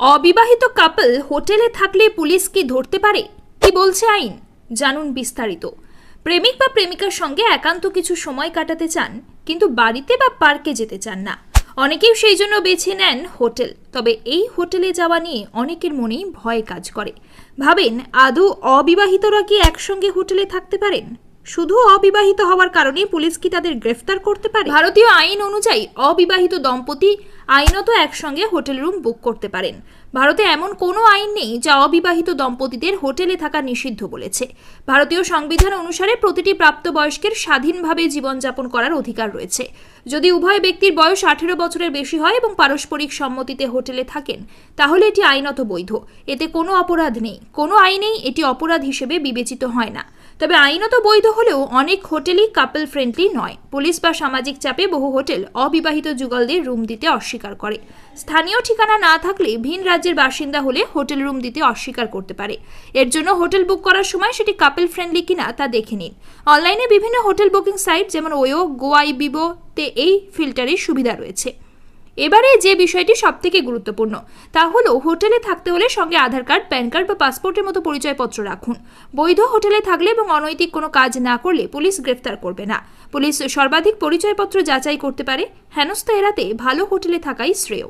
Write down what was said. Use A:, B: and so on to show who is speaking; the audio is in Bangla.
A: অবিবাহিত কাপল হোটেলে থাকলে পুলিশ কি ধরতে পারে? কি বলছে আইন? জানুন বিস্তারিত। প্রেমিক বা প্রেমিকার সঙ্গে একান্ত কিছু সময় কাটাতে চান, কিন্তু বাড়িতে বা পার্কে যেতে চান না। অনেকেই সেই জন্য বেছে নেন হোটেল। তবে এই হোটেলে যাওয়া নিয়ে অনেকের মনেই ভয় কাজ করে। ভাবেন, আদৌ অবিবাহিতরা কি একসঙ্গে হোটেলে থাকতে পারেন? শুধু অবিবাহিত হওয়ার কারণে পুলিশ কি তাদের গ্রেফতার করতে পারে? ভারতীয় আইন অনুযায়ী অবিবাহিত দম্পতি আইনত একসঙ্গে হোটেল রুম বুক করতে পারেন। ভারতে এমন কোনো আইন নেই যা অবিবাহিত দম্পতিদের হোটেলে থাকা নিষিদ্ধ বলেছে। ভারতীয় সংবিধান অনুসারে প্রতিটি প্রাপ্তবয়স্কের স্বাধীনভাবে জীবনযাপন করার অধিকার রয়েছে। যদি উভয় ব্যক্তির বয়স 18 বছরের বেশি হয় এবং পারস্পরিক সম্মতিতে হোটেলে থাকেন, তাহলে এটি আইনত বৈধ। এতে কোনো অপরাধ নেই। কোনো আইনেই এটি অপরাধ হিসেবে বিবেচিত হয় না। তবে আইনত বৈধ হলেও অনেক হোটেলই কাপল ফ্রেন্ডলি নয়। পুলিশ বা সামাজিক চাপে বহু হোটেল অবিবাহিত যুগলদের রুম দিতে অস্বীকার করে। স্থানীয় ঠিকানা না থাকলে ভিন রাজ্যের বাসিন্দা হলে হোটেল রুম দিতে অস্বীকার করতে পারে। এর জন্য হোটেল বুক করার সময় সেটি কাপল ফ্রেন্ডলি কিনা তা দেখে নিন। অনলাইনে বিভিন্ন হোটেল বুকিং সাইট যেমন ওয়ো, গোয়াইবিবো তে এই ফিল্টারের সুবিধা রয়েছে। এবারে যে বিষয়টি সবথেকে গুরুত্বপূর্ণ তা হলো, হোটেলে থাকতে হলে সঙ্গে আধার কার্ড, প্যান কার্ড বা পাসপোর্টের মতো পরিচয়পত্র রাখুন। বৈধ হোটেলে থাকলে এবং অনৈতিক কোনো কাজ না করলে পুলিশ গ্রেফতার করবে না। পুলিশ সর্বাধিক পরিচয়পত্র যাচাই করতে পারে। হেনস্থা এড়াতে ভালো হোটেলে থাকাই শ্রেয়।